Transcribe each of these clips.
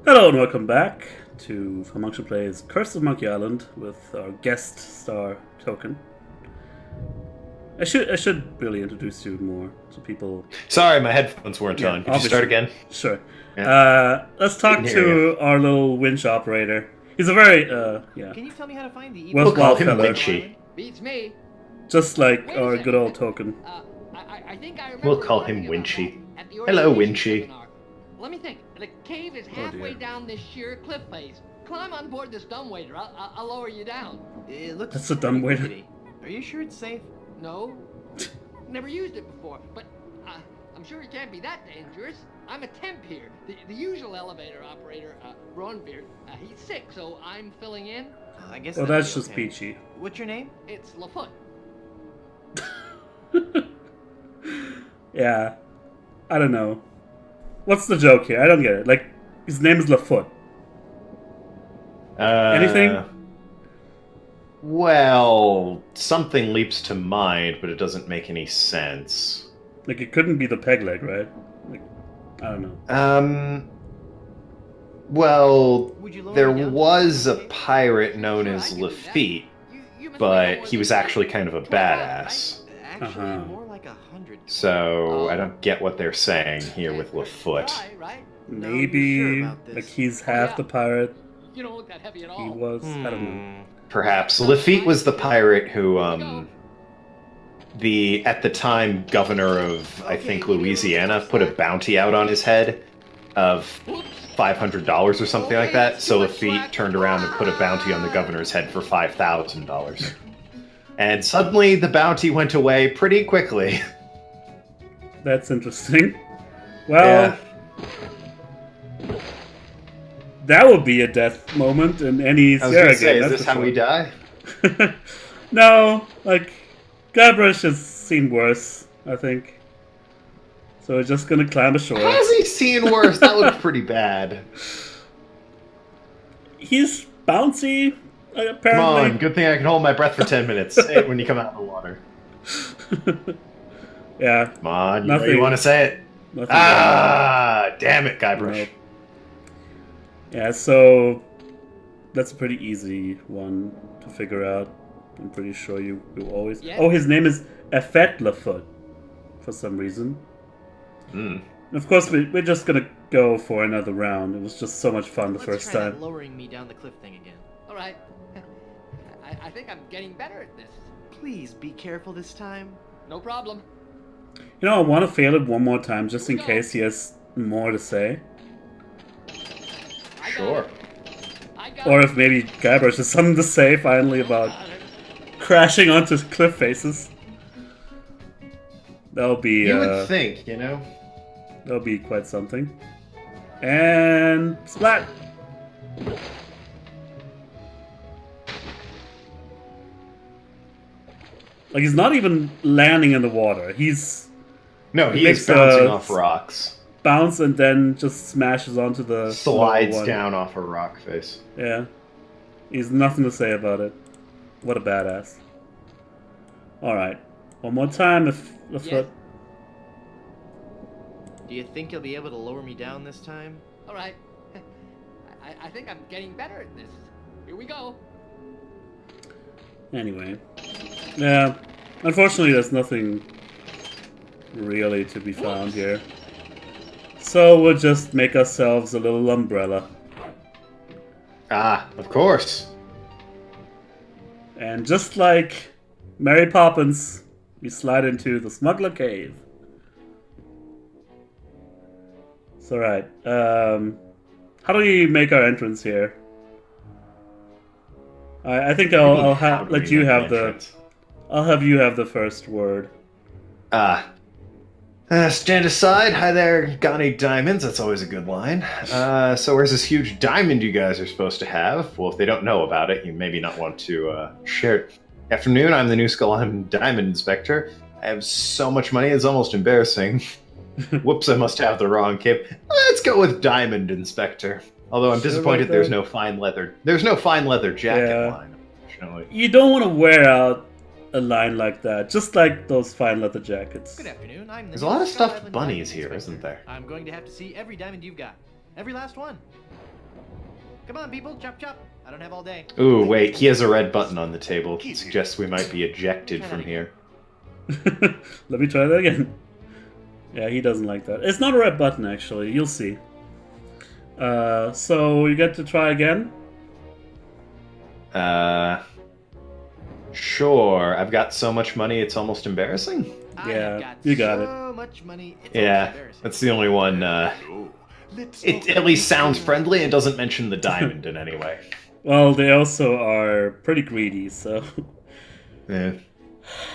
Hello and welcome back to falmunction Plays Curse of Monkey Island with our guest star token. I should really introduce you more so people. Sorry, my headphones weren't on. Could you start again? Sure. Yeah. Let's talk to our little winch operator. He's a very yeah. Can you tell me how to find the We'll call him fella. Winchy. Beats me. Just like Wait a our second. good old token. I think I remember We'll call him talking about Winchy. that at the Hello, orientation Winchy. seminar. Let me think. The cave is dear. halfway down this sheer cliff face. Climb on board this dumbwaiter. I'll lower you down. It looks That's a dumb pretty waiter. rickety. Are you sure it's safe? No, never used it before, but I'm sure it can't be that dangerous. I'm a temp here. The usual elevator operator, Ronbeard, he's sick, so I'm filling in. I guess. Well, that'd that's be just okay. peachy. What's your name? It's Lafoot. Yeah. I don't know. What's the joke here? I don't get it. Like, his name is Lafoot. Anything? Well, something leaps to mind, but it doesn't make any sense. Like, it couldn't be the peg leg, right? Like, I don't know. Well, Would you lower there me down? was a pirate known Sure, I as can do that. Lafitte, You must but make he was more actually than kind of a 25, badass. Actually, Uh-huh. more like 100. So I don't get what they're saying here with Lafoot. Right? No, Maybe you're sure about this? like he's half yeah. the pirate You don't look that heavy at all. he was. I don't know. Perhaps Lafitte was the pirate who, at the time governor of I think Louisiana put a bounty out on his head of $500 or something like that. So Lafitte turned around and put a bounty on the governor's head for $5,000. And suddenly the bounty went away pretty quickly. That's interesting. Well, that would be a death moment in any I was Sierra gonna say, game. is that's this for how we sure. die? No, like Guybrush has seen worse, I think. So we're just gonna climb ashore. Has he seen worse? That looked pretty bad. He's bouncy, Come apparently. on, good thing I can hold my breath for 10 minutes. Say it when you come out of the water. Yeah. Come on, you know Nothing. you want to say it. Nothing Ah, damn it, Guybrush. Nope. Yeah, so that's a pretty easy one to figure out. I'm pretty sure you always. Yeah. Oh, his name is Effet Lafoot for some reason. Hmm. And of course, we're just gonna go for another round. It was just so much fun the Let's first try that time. lowering me down the cliff thing again. All right. I think I'm getting better at this. Please be careful this time. No problem. You know, I want to fail it one more time just in case he has more to say. I got Sure. it. I got Or it. if maybe Guybrush has something to say finally about Got it. crashing onto cliff faces. That'll be You would think, you know? that'll be quite something. And splat. Like he's not even landing in the water. He's No, It he is makes, bouncing off rocks. bounce and then just smashes onto the Slides lower one. down off a rock face. Yeah. He's nothing to say about it. What a badass. Alright. One more time if Yes. Do you think you'll be able to lower me down this time? All right. I think I'm getting better at this. Here we go. Anyway. Yeah. Unfortunately there's nothing really to be found here. So we'll just make ourselves a little umbrella. Ah, of course. And just like Mary Poppins, we slide into the smuggler cave. It's alright. How do we make our entrance here? I think I'll let you have the. I'll have you have the first word. Stand aside. Hi there, got any diamonds? That's always a good line. So where's this huge diamond you guys are supposed to have? Well, if they don't know about it, you maybe not want to share it. Afternoon, I'm the new Skull Island Diamond Inspector. I have so much money, it's almost embarrassing. Whoops, I must have the wrong cape. Let's go with Diamond Inspector. Although I'm Should've disappointed wrote there's that. no fine leather. There's no fine leather jacket Yeah. line, unfortunately. You don't want to wear out a line like that, just like those fine leather jackets. Good afternoon. I'm the There's a new lot of Skull stuffed Island bunnies Diamond here, Inspector. isn't there? I'm going to have to see every diamond you've got. Every last one. Come on, people, chop chop. I don't have all day. Ooh, wait, he has a red button on the table. It suggests we might be ejected from here. Let me try that again. Yeah, he doesn't like that. It's not a red button, actually. You'll see. So you get to try again. Sure. I've got so much money, it's almost embarrassing. Yeah, you got it. So much money. It's Yeah, embarrassing. that's the only one. It at least sounds friendly and doesn't mention the diamond in any way. Well, they also are pretty greedy, so Yeah.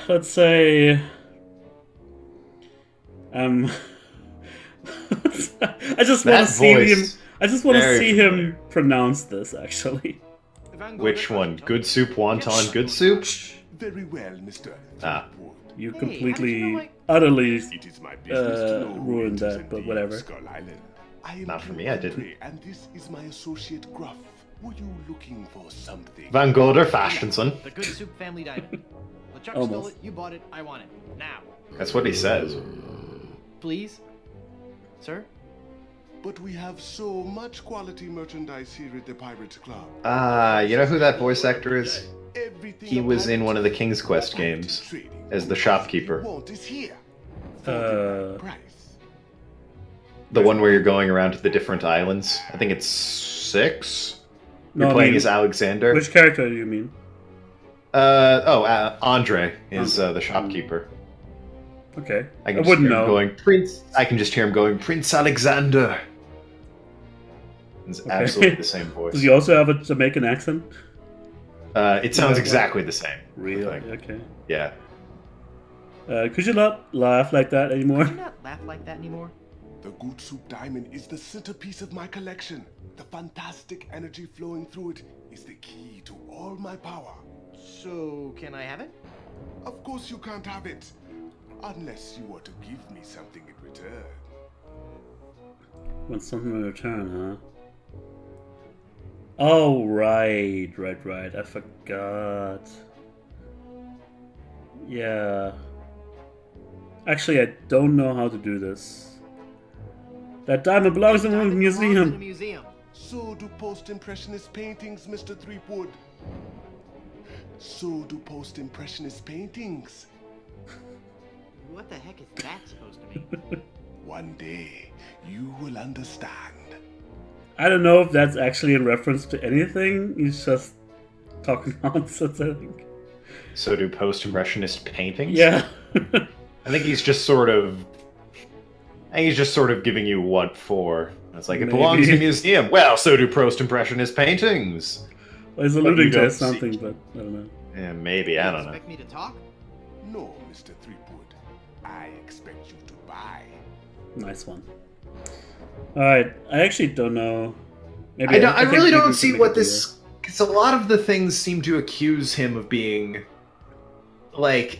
let's say I just want That to see him. voice, I just want to very see familiar. him pronounce this. Actually, Which one? Good soup, wonton, good soup? Very well, Mr. Ah. Threepwood. you Hey, completely, how did you know my- utterly. It is my business to know who ruined enters that, and but leaves whatever. Skull Island. I am Not for King me, I didn't. Andre, and this is my associate Gruff. Were you looking for something? Van Golder Fashionson. The good soup family diamond. LeChuck Almost. stole it, you bought it, I want it. Now. That's what he says. Please? Sir? But we have so much quality merchandise here at the Pirates Club. You know who that voice actor is? Everything He a was in pirate one of the needs King's Quest or pirate games trading. as the shopkeeper. Everything you want is here. For the right price. The one where you're going around to the different islands. I think it's 6. No, You're I playing mean, as Alexander. which character do you mean? Andre is the shopkeeper. Okay, I can just wouldn't hear him know. going, Prince. I can just hear him going, Prince Alexander. It's Okay. absolutely the same voice. Does he also have a Jamaican accent? It sounds Yeah. exactly the same. I Really? think. Okay. Yeah. Could you not laugh like that anymore? Can you not laugh like that anymore? The Good Soup Diamond is the centerpiece of my collection. The fantastic energy flowing through it is the key to all my power. So, can I have it? Of course you can't have it. Unless you were to give me something in return. Want something in return, huh? Oh, right. I forgot. Yeah. Actually, I don't know how to do this. That diamond belongs in the Diamond belongs in a museum. museum. So do post-impressionist paintings, Mr. Threepwood. So do post-impressionist paintings. What the heck is that supposed to mean? One day, you will understand. I don't know if that's actually in reference to anything. He's just talking nonsense, I think. So do post-impressionist paintings? Yeah. I think he's just sort of giving you what for. It's like, it belongs in a Maybe. museum. Well, so do post-impressionist paintings. Well, he's But alluding you to don't something, see- but I don't know. Yeah, maybe, I don't know. Expect me to talk? No, Mr. Threepwood. I expect you to buy. Nice one. Alright, I actually don't know. Maybe I think really maybe we don't can see make what a this... Because a lot of the things seem to accuse him of being... Like...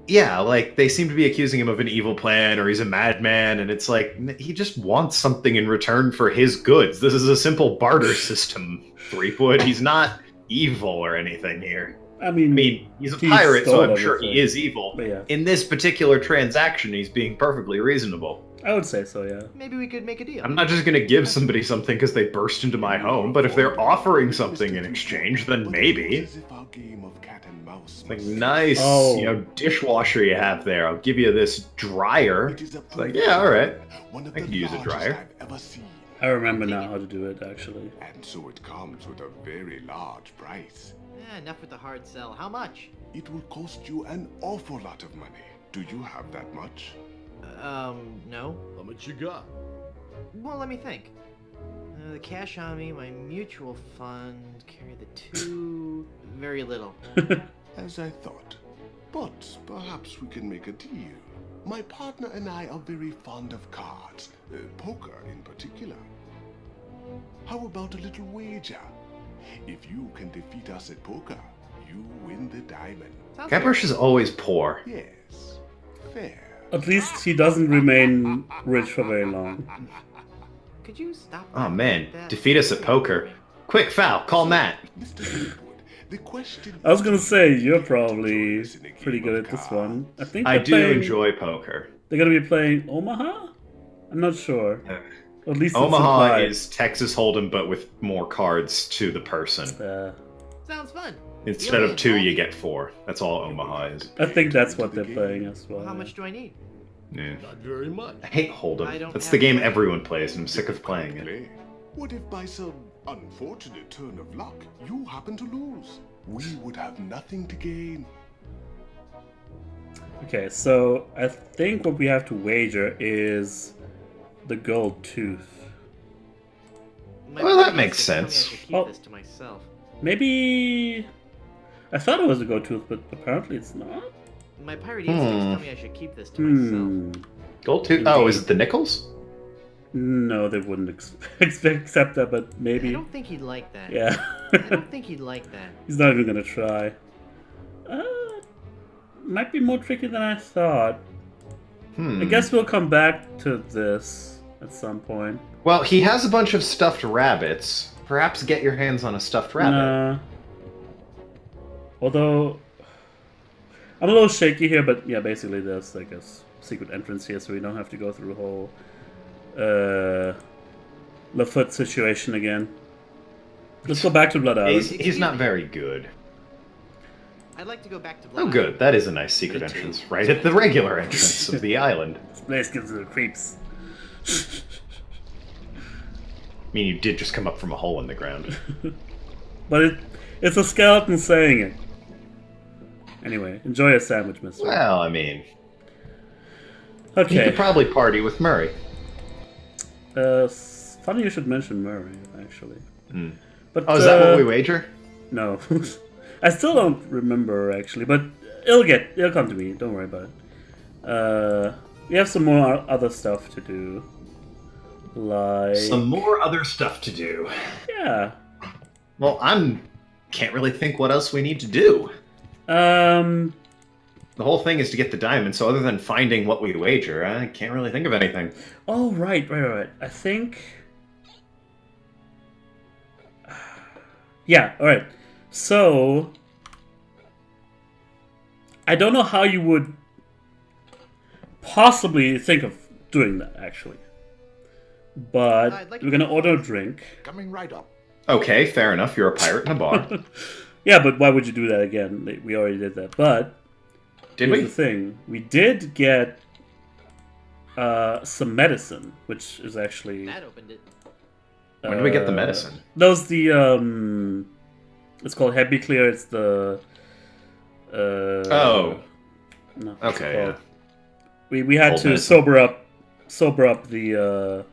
Yeah, like, they seem to be accusing him of an evil plan, or he's a madman, and it's like, he just wants something in return for his goods. This is a simple barter system, Threepwood. He's not evil or anything here. I mean, He's a he pirate, so stole I'm sure everything. he is evil. But yeah. In this particular transaction, he's being perfectly reasonable. I would say so, yeah. Maybe we could make a deal. I'm not just going to give somebody something because they burst into my home, but if they're offering something in exchange, then But it maybe. looks as if our game of cat and mouse Like, must nice, Oh. dishwasher you have there. I'll give you this dryer. It is a like, yeah, all right. One of I the could use a largest dryer. I've ever seen. I remember now how to do it, actually. And so it comes with a very large price. Enough with the hard sell. How much? It will cost you an awful lot of money. Do you have that much? No. How much you got? Well, let me think. The cash on me, my mutual fund, carry the 2... Very little. As I thought. But perhaps we can make a deal. My partner and I are very fond of cards, poker in particular. How about a little wager? If you can defeat us at poker, you win the diamond. Sounds fair. Guybrush is always poor. Yes, fair. At least he doesn't remain rich for very long. Could you stop Oh laughing man, like that? defeat us at poker. Quick foul, call Matt. Mr. Threepwood, the question I was gonna is, say, you're do probably us in a pretty game good of at this cards? one. I think I they're do playing- enjoy poker. They're gonna be playing Omaha? I'm not sure. At least Omaha it's is Texas Hold'em, but with more cards to the person. implied. Sounds fun. Instead of 2, you get 4. That's all Omaha is. I think that's what they're playing as well. Well, how much do I need? Yeah. Not very much. I hate I Hold'em. don't That's have the game money. everyone plays, and I'm sick of playing it. Play. What if by some unfortunate turn of luck you happen to lose? We would have nothing to gain. Okay, so I think what we have to wager is the gold tooth. My Well, that party makes instincts tell me I sense. should keep Oh. this to myself. Maybe... I thought it was a gold tooth, but apparently it's not. My pirate instincts tell me I should keep this to myself. Gold tooth. Oh, is it the nickels? No, they wouldn't accept that, but I maybe. don't think he'd like that. Yeah. I don't think he'd like that. He's not even gonna try. Might be more tricky than I thought. I guess we'll come back to this at some point. Well, he has a bunch of stuffed rabbits. Perhaps get your hands on a stuffed rabbit. Nah. Although I'm a little shaky here, but yeah, basically there's like a secret entrance here, so we don't have to go through the whole Lafoot situation again. Let's go back to Blood Island. He's not very good. I'd like to go back to Blood Oh, Island. good. That is a nice secret Me too. entrance, right at the regular entrance of the island. This place gives me the creeps. I mean, you did just come up from a hole in the ground. But it's a skeleton saying it. Anyway, enjoy your sandwich, mister. Well, I mean, you Okay. could probably party with Murray. Funny you should mention Murray, actually. But, Oh, is that what we wager? No. I still don't remember, actually, but it'll come to me, don't worry about it. We have some more other stuff to do. Like... Some more other stuff to do. Yeah. Well, can't really think what else we need to do. The whole thing is to get the diamond, so other than finding what we wager, I can't really think of anything. Oh, right. I think... Yeah, alright. So... I don't know how you would possibly think of doing that, actually. But I'd like we're to- gonna order a drink. Coming right up. Okay, fair enough. You're a pirate in a bar. Yeah, but why would you do that again? We already did that. But Did here's we? the thing. We did get some medicine, which is actually... That opened it. When did we get the medicine? Those the it's called Happy Clear. It's the Oh. no, what's it Okay, yeah. called? We had Old to medicine. sober up the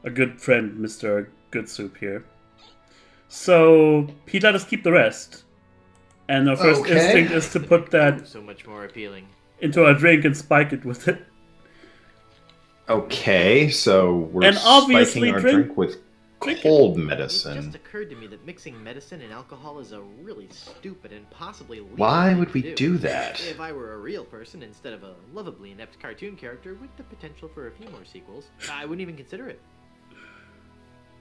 a good friend, Mr. Good Soup here. So he let us keep the rest, and our first Okay. instinct is to put that So much more appealing. into our drink and spike it with it. Okay, so we're And obviously spiking our drink- drink with drink it. cold It medicine. just occurred to me that mixing medicine and alcohol is a really stupid and possibly illegal Why thing would we to do that? If I were a real person instead of a lovably inept cartoon character with the potential for a few more sequels, I wouldn't even consider it.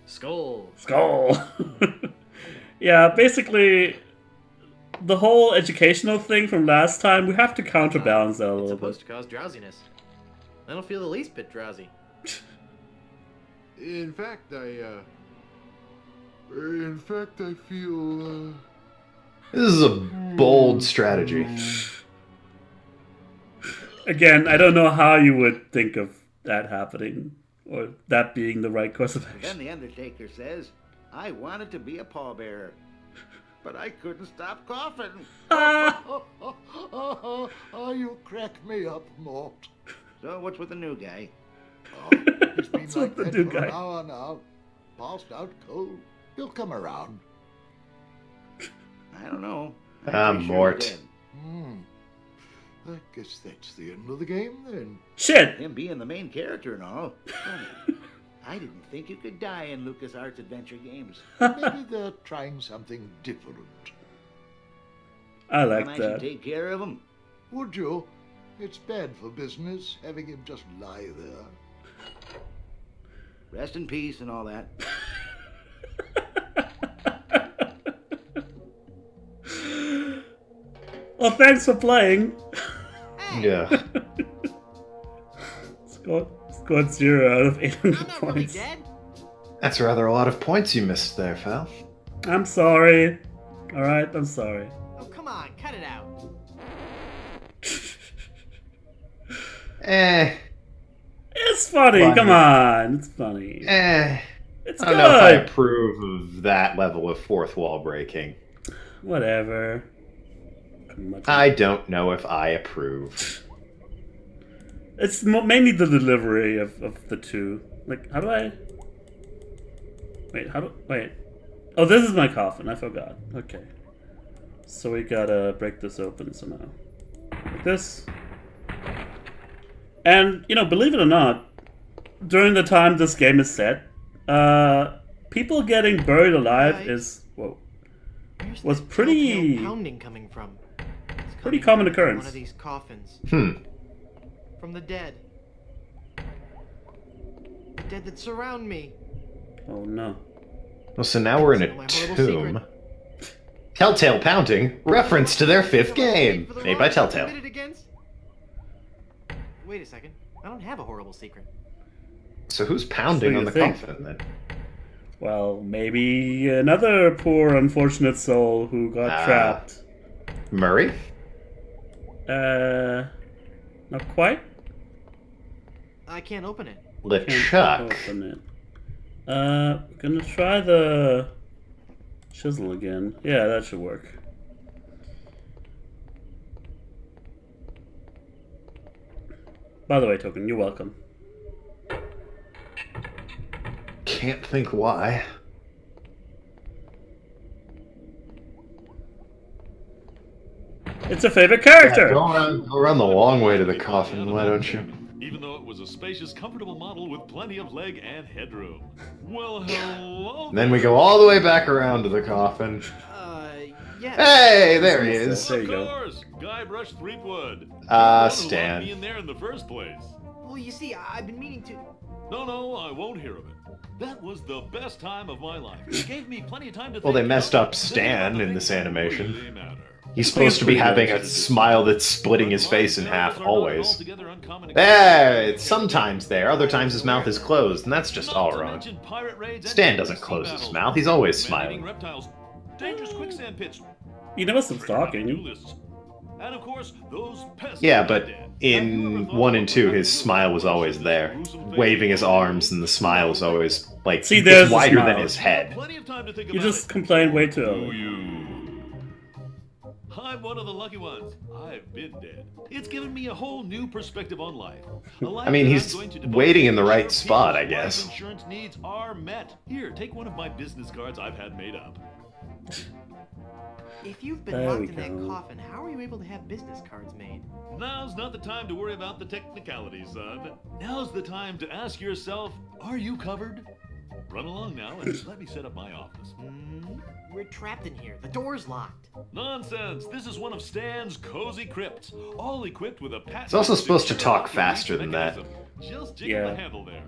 Skull. Skull. Yeah, basically, the whole educational thing from last time, we have to counterbalance that a It's little supposed bit. to cause drowsiness. I don't feel the least bit drowsy. In fact, I feel, This is a bold strategy. Again, I don't know how you would think of that happening, or that being the right course of Then action. the Undertaker says, I wanted to be a pallbearer, but I couldn't stop coughing. oh, you crack me up, Mort. So what's with the new guy? Oh, he's been What's like with the that new for guy? an hour now. Passed out cold. He'll come around. I don't know. I'm Ah, pretty sure Mort. he's dead. I guess that's the end of the game then. Shit! Him being the main character and all. Funny. I didn't think you could die in LucasArts adventure games. Maybe they're trying something different. I And like I should that. take care of him. Would you? It's bad for business having him just lie there. Rest in peace and all that. Well, thanks for playing. Yeah. Let's go. Scored 0 out of 800 I'm not really points. dead. That's rather a lot of points you missed there, Fal. I'm sorry. Alright, I'm sorry. Oh, come on, cut it out. It's funny, Funny. come on. It's funny. It's I don't know if I good. approve of that level of fourth wall breaking. Whatever. I don't know if I approve. It's mainly the delivery of the two. Like, how do I... Wait. Oh, this is my coffin. I forgot. Okay. So we gotta break this open somehow. Like this. And, you know, believe it or not, during the time this game is set, people getting buried alive Right. is... Whoa. Where's Was that pretty- telltale pounding coming from? It's Pretty coming common from occurrence. One of these coffins. From the dead. The dead that surround me. Oh, no. Well, so now we're in My a horrible tomb. Telltale Pounding, reference to their fifth game, made by Telltale. Committed against? Wait a second. I don't have a horrible secret. So who's pounding So on you the think. coffin then? Well, maybe another poor, unfortunate soul who got trapped. Murray? Not quite. I can't open it. Can't LeChuck. open it. Gonna try the chisel again. Yeah, that should work. By the way, Token, you're welcome. Can't think why. It's a favorite character! Go around the long way to the coffin, why don't you? Even though it was a spacious, comfortable model with plenty of leg and headroom. Well, hello. And then we go all the way back around to the coffin. Yeah. Hey, there he is. There Of you go. course, Guybrush Threepwood. Stan. Me in there in the first place. Well, you see, I've been meaning to. No, I won't hear of it. That was the best time of my life. It gave me plenty of time to Well, they think, messed you know, up Stan think about in the this things that animation. really matter. He's supposed to be having a smile that's splitting his face in My half, skills are not always. altogether uncommon There, it's sometimes there, other times his mouth is closed, and that's just Not all to wrong. mention pirate raids and Stan doesn't sea close his battles, mouth, he's always man-eating smiling. reptiles, dangerous quicksand pits, You never stop new talking. lists. And of course, those pests Yeah, of the but dead. Have in you ever thought 1 and about 2, what his happens smile to was the always there, gruesome things waving his that arms, and the smile was always, like, See, there's it's the wider smile. than his head. Plenty of time to think You about just it. complained way too Do early. you? I'm one of the lucky ones. I've been dead. It's given me a whole new perspective on life. A life I mean, that he's I'm going to devote waiting to in the making right sure spot, I people's life guess. Insurance needs are met. Here, take one of my business cards I've had made up. If you've been There locked we in that go. coffin, how are you able to have business cards made? Now's not the time to worry about the technicalities, son. Now's the time to ask yourself, are you covered? Run along now and let me set up my office. We're trapped in here. The door's locked. Nonsense! This is one of Stan's cozy crypts, all equipped with a patented. It's also supposed to secure talk lock faster release than that. mechanism. Just jiggle Yeah. the handle there.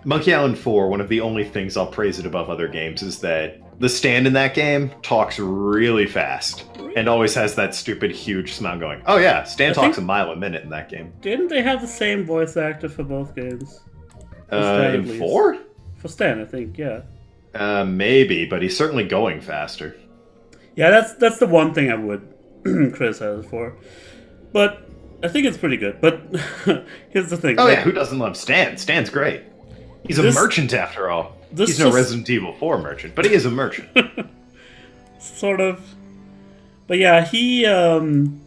Monkey Island 4, one of the only things I'll praise it above other games is that the stand in that game talks really fast and always has that stupid huge smile going. Oh yeah, Stan I talks think- a mile a minute in that game. Didn't they have the same voice actor for both games? Stan, In at least. 4? For Stan, I think, yeah. Maybe, but he's certainly going faster. Yeah, that's the one thing I would criticize it for. But I think it's pretty good. But here's the thing. Oh like, yeah, who doesn't love Stan? Stan's great. He's a This- merchant after all. this He's no just- Resident Evil 4 merchant, but he is a merchant. sort of. But yeah, he So him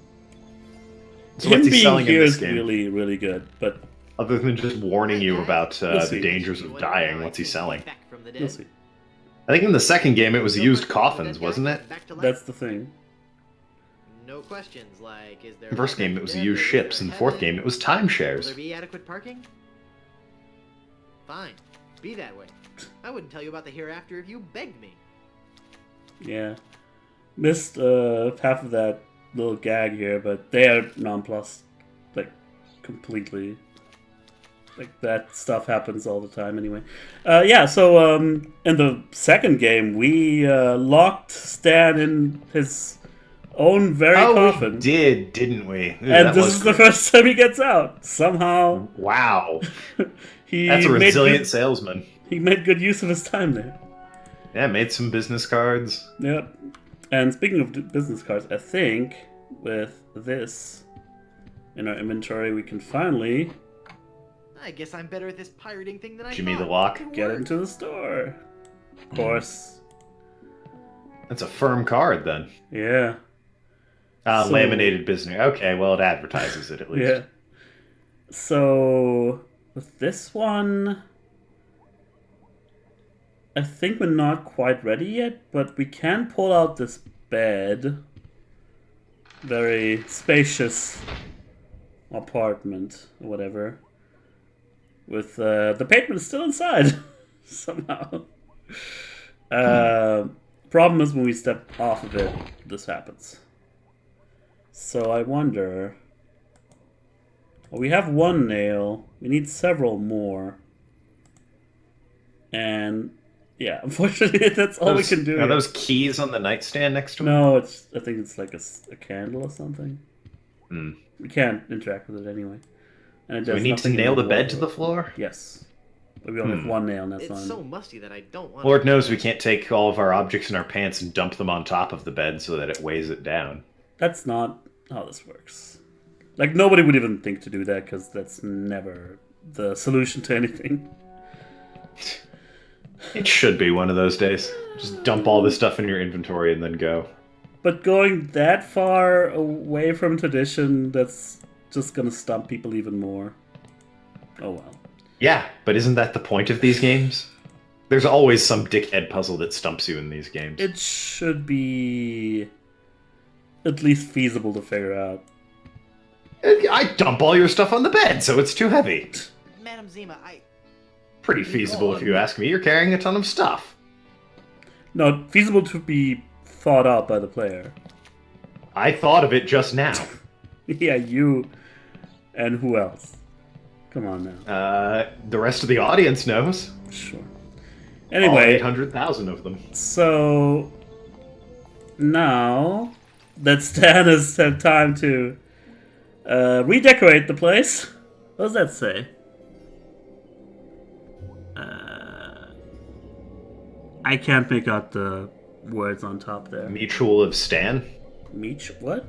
what's he being selling in here this is game? really, really good. But Other than just warning you about We'll the see. dangers of dying, what's he selling? Back from the dead. you'll see. I think in the second game it was No used questions, coffins, dead guy, wasn't it? back to life. That's the thing. No questions like, is there... In the first life game after it was death, used or is ships, there in the fourth heaven? game it was Will there timeshares. be adequate parking? Fine. Be that way. I wouldn't tell you about the hereafter if you begged me. Yeah. Missed half of that little gag here, but they are nonplussed. Like, completely. Like, that stuff happens all the time anyway. Yeah, so in the second game, we locked Stan in his own very coffin. We didn't we? Ooh, And this is the first time he gets out. Somehow, Wow. he That's a made resilient salesman. He made good use of his time there. Yeah, made some business cards. Yep. And speaking of business cards, I think with this in our inventory, we can finally I guess I'm better at this pirating thing than I Jimmy thought. the lock. It get worked. into the store. Of course. That's a firm card then. Yeah. So- Laminated business. Okay, well it advertises it at least. Yeah. So with this one, I think we're not quite ready yet, but we can pull out this bed. Very spacious apartment, or whatever. With the pavement still inside, somehow. Problem is when we step off of it, this happens. So I wonder... Well, we have one nail. We need several more. And... Yeah, unfortunately, that's all we can do. Are those keys on the nightstand next to him? No, it's. I think it's like a candle or something. Hmm. We can't interact with it anyway. And it Do does we need to nothing in nail the bed to wardrobe. the floor? Yes. But we only have one nail, and that's It's on. so musty that I don't want. Lord knows we can't take all of our objects in our pants and dump them on top of the bed so that it weighs it down. That's not how this works. Like, nobody would even think to do that, because that's never the solution to anything. It should be one of those days. Just dump all this stuff in your inventory and then go. But going that far away from tradition, that's just gonna stump people even more. Oh well. Yeah, but isn't that the point of these games? There's always some dickhead puzzle that stumps you in these games. It should be at least feasible to figure out. I dump all your stuff on the bed, so it's too heavy. Madam Zima, Pretty feasible if you ask me. You're carrying a ton of stuff. No, feasible to be thought out by the player. I thought of it just now. Yeah, you and who else? Come on now. The rest of the audience knows. Sure. All Anyway, 800,000 of them. so now that Stan has had time to redecorate the place, what does that say? I can't make out the words on top there. Mutual of Stan? What?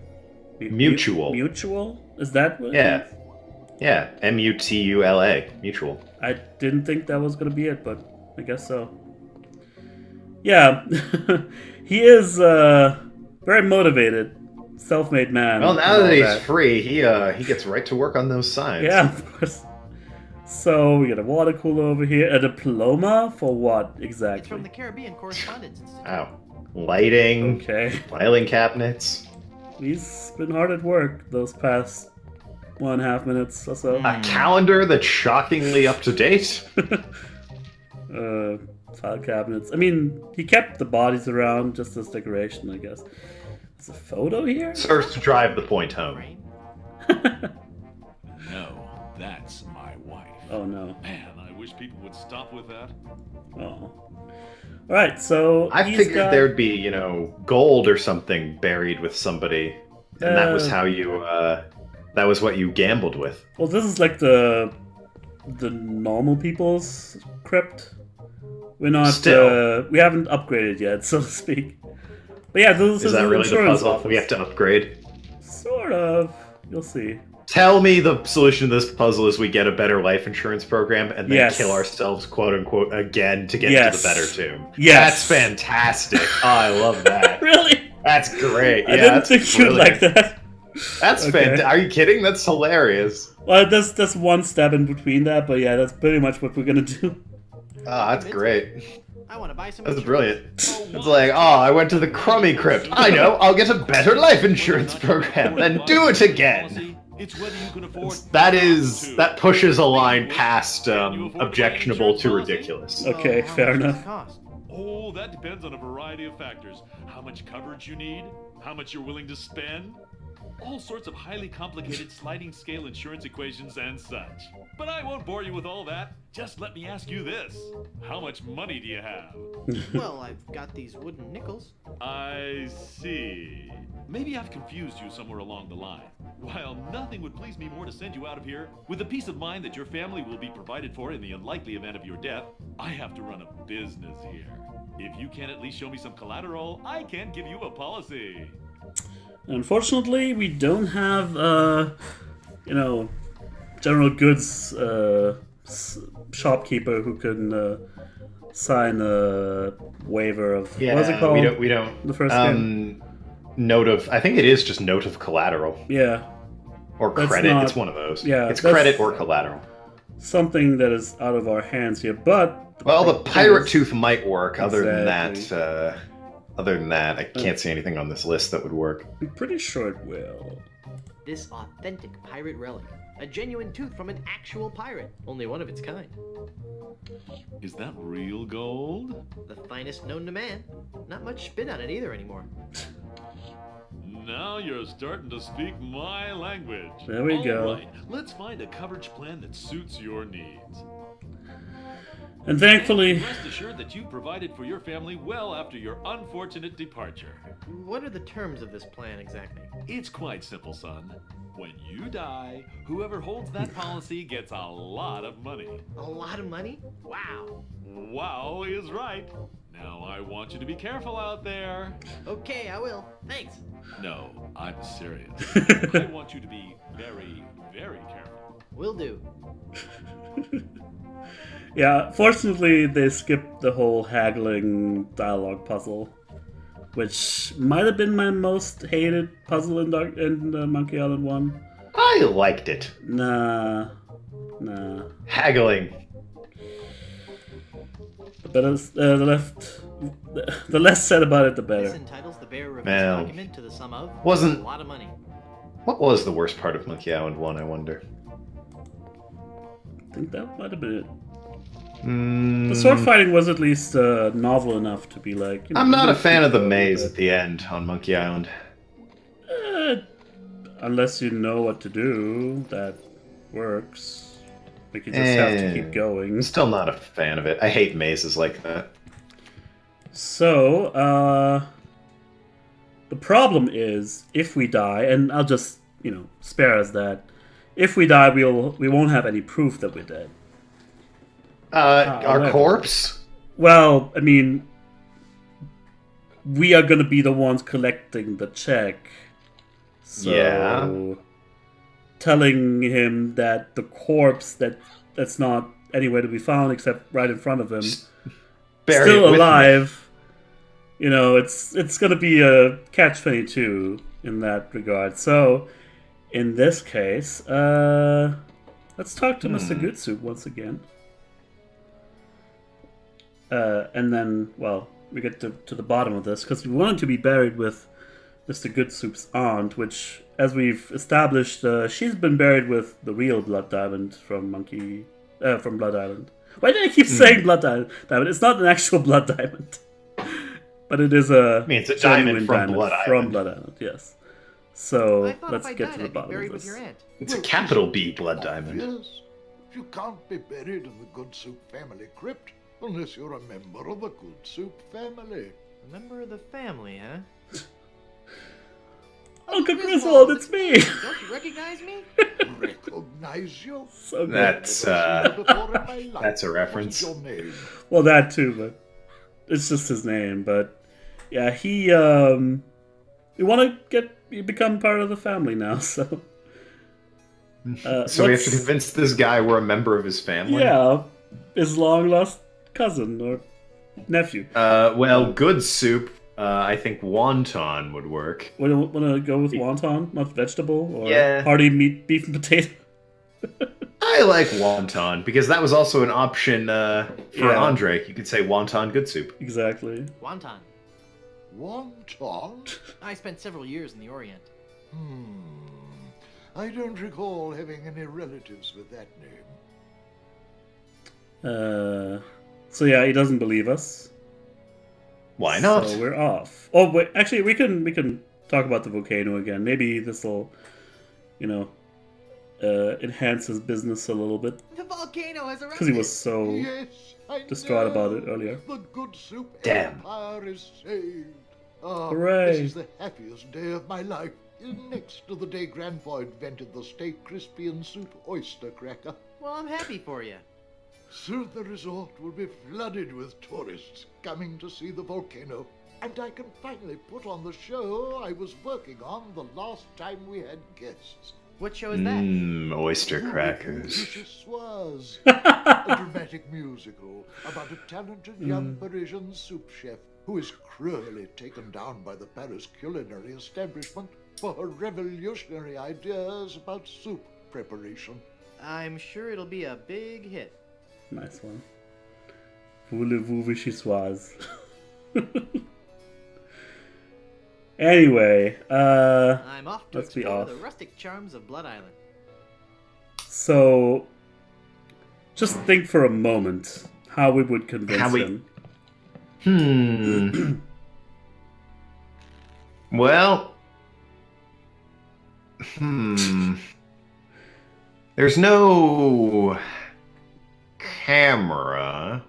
Mutual. Mutual? Is that what? it Yeah. is? Yeah, M-U-T-U-L-A. Mutual. I didn't think that was gonna be it, but I guess so. Yeah, he is very motivated, self-made man. Well, now and all that he's free, he gets right to work on those signs. Yeah, of course. So we got a water cooler over here. A diploma for what exactly? it's from the Caribbean Correspondence Institute. Ow. Lighting, Okay, filing cabinets, he's been hard at work those past 1.5 minutes or so. a calendar that's shockingly up to date. File cabinets. I mean, he kept the bodies around just as decoration, I guess. There's a photo here? Serves to drive the point home. No, that's my wife. Oh no. Man, I wish people would stop with that. Oh. Alright, so I he's figured got- there'd be, gold or something buried with somebody, and that was how you, that was what you gambled with. Well, this is like the normal people's crypt. We're not. Still. We haven't upgraded yet, so to speak. But yeah, this Is that an really the insurance puzzle? office. We have to upgrade. Sort of. You'll see. Tell me the solution to this puzzle is we get a better life insurance program and then Yes. kill ourselves, quote unquote, again to get Yes. to the better tomb. Yes. That's fantastic. Oh, I love that. Really? That's great. I Yeah, didn't that's think you'd brilliant. like that. That's Okay. fantastic. Are you kidding? That's hilarious. Well, there's one step in between that, but yeah, that's pretty much what we're gonna do. Oh, that's great. I want to buy some. That's insurance. brilliant. It's like, oh, I went to the crummy crypt. I know, I'll get a better life insurance program. Then do it again. It's whether you can afford That pushes a line past objectionable to ridiculous. Okay, How fair much does enough. it cost? Oh, that depends on a variety of factors. How much coverage you need, how much you're willing to spend. all sorts of highly complicated sliding scale insurance equations and such. But I won't bore you with all that. Just let me ask you this. How much money do you have? Well, I've got these wooden nickels. I see. Maybe I've confused you somewhere along the line. While nothing would please me more to send you out of here with the peace of mind that your family will be provided for in the unlikely event of your death, I have to run a business here. If you can at least show me some collateral, I can give you a policy. Unfortunately, we don't have, general goods shopkeeper who can sign a waiver of what's it called? We don't. The first game. I think it is just note of collateral. Yeah. Or credit. It's one of those. Yeah, it's credit or collateral. Something that is out of our hands here, but the pirate tooth might work. Other than that, I can't see anything on this list that would work. I'm pretty sure it will. This authentic pirate relic. A genuine tooth from an actual pirate. Only one of its kind. Is that real gold? The finest known to man. Not much spin on it either anymore. Now you're starting to speak my language. There we go. All right, let's find a coverage plan that suits your needs. And thankfully, Rest assured that you provided for your family well after your unfortunate departure. What are the terms of this plan exactly? It's quite simple, son. When you die, whoever holds that policy gets a lot of money. A lot of money? Wow. Wow is right. Now I want you to be careful out there. Okay, I will. Thanks. No, I'm serious. I want you to be very, very careful. Will do. yeah, fortunately they skipped the whole haggling dialogue puzzle, which might have been my most hated puzzle in the Monkey Island 1. I liked it. Nah. Haggling. The less said about it, the better. This entitles the bearer of this Well, document to the sum of wasn't- a lot of money. What was the worst part of Monkey Island 1, I wonder? I think that might have been it. The sword fighting was at least novel enough to be like... I'm not a fan of the maze at the end on Monkey Island. Unless you know what to do, that works. Like, you just have to keep going. I'm still not a fan of it. I hate mazes like that. So, the problem is, if we die, and I'll just, spare us that. If we die, we won't have any proof that we're dead. Our corpse? Well, I mean, we are gonna be the ones collecting the check. So, Yeah. telling him that the corpse that's not anywhere to be found except right in front of him, Bury it still with alive. It's gonna be a catch-22 in that regard. So, in this case, let's talk to Mr. Goodsoup once again. And then, well, we get to the bottom of this, because we wanted to be buried with Mr. Goodsoup's aunt, which, as we've established, she's been buried with the real Blood Diamond from Blood Island. Why do I keep saying Blood Diamond? It's not an actual Blood Diamond. But it is it's a diamond genuine from diamond Blood Island. from Blood Island, yes. So, I thought let's if I get died, to the I'd be bottom buried of with this. your aunt. It's a capital B blood diamond. Yes. You can't be buried in the Good Soup family crypt unless you're a member of the Good Soup family. A member of the family, huh? Uncle Griswold, it's me! Don't you recognize me? Recognize you? So good. That's Never seen you before in my life. that's a reference. What's your name? Well, that too, but it's just his name. But yeah, we want to become part of the family now. So, So we have to convince this guy we're a member of his family? Yeah, his long lost cousin or nephew. Well, Good Soup, I think wonton would work. Want to go with wonton, not vegetable, or Yeah. hearty meat, beef and potato? I like wonton, because that was also an option for Yeah. Andre. You could say wonton Good Soup. Exactly. Wonton. Wonton? I spent several years in the Orient. I don't recall having any relatives with that name. So yeah, he doesn't believe us. Why not? So we're off. Oh, wait, actually, we can talk about the volcano again. Maybe this will, you know, enhance his business a little bit. The volcano has erupted. Because he was so Yes, I distraught about know. it earlier. The good soup Damn. empire is saved. Ah, Hooray. this is the happiest day of my life. Next to the day Grandpa invented the Stay Crispy and Soup oyster cracker. Well, I'm happy for you. Soon the resort will be flooded with tourists coming to see the volcano. And I can finally put on the show I was working on the last time we had guests. What show is that? Oyster crackers. Delicious was a dramatic musical about a talented young Parisian soup chef who is cruelly taken down by the Paris culinary establishment for her revolutionary ideas about soup preparation. I'm sure it'll be a big hit. Nice one. Voulez-vous vichyssoise. Anyway, I'm off to let's be explore off. the rustic charms of Blood Island. So, just think for a moment how we would convince How we- him. Well. There's no camera.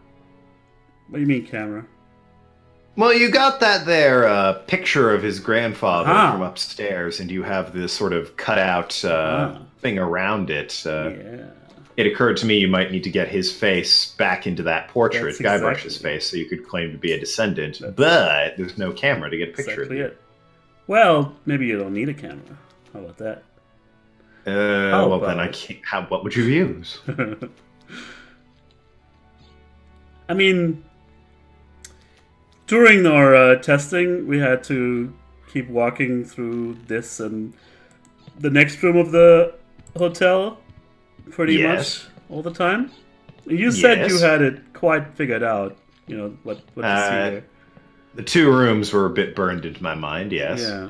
What do you mean, camera? Well, you got that there picture of his grandfather Ah. from upstairs, and you have this sort of cutout thing around it. Yeah. It occurred to me you might need to get his face back into that portrait, That's Guybrush's exactly- face, so you could claim to be a descendant. But there's no camera to get a picture Exactly of it. Well, maybe you don't need a camera. How about that? you. How Well, then I about- can't. What would you use? I mean, during our testing, we had to keep walking through this and the next room of the hotel pretty Yes. much all the time. You said you Yes. had it quite figured out, you know, what to see there. The two rooms were a bit burned into my mind. Yes. Yeah.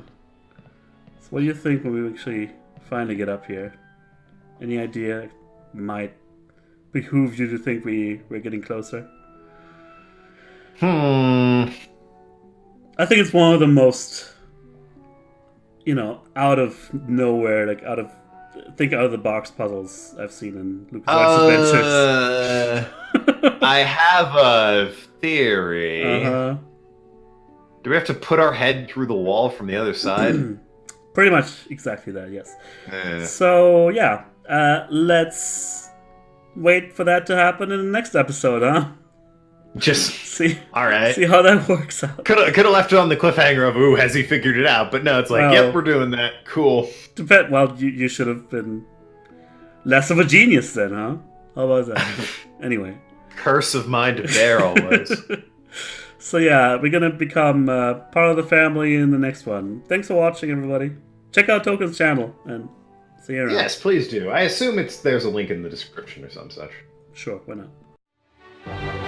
So what do you think when we actually finally get up here? Any idea might behoove you to think we're getting closer? I think it's one of the most, you know, out of nowhere, like out of the box puzzles I've seen in LucasArts Adventures. I have a theory. Uh-huh. Do we have to put our head through the wall from the other side? Pretty much exactly that, yes. Eh. So, yeah, let's wait for that to happen in the next episode, huh? Just See, all right. see how that works out. Could have left it on the cliffhanger of "Ooh, has he figured it out?" But no, it's like, Well- "Yep, we're doing that. Cool." Well, you should have been less of a genius then, huh? How about that? Anyway. Curse of mine to bear always. So yeah, we're gonna become part of the family in the next one. Thanks for watching, everybody. Check out Token's channel and see you around. Yes, please do. I assume there's a link in the description or some such. Sure, why not?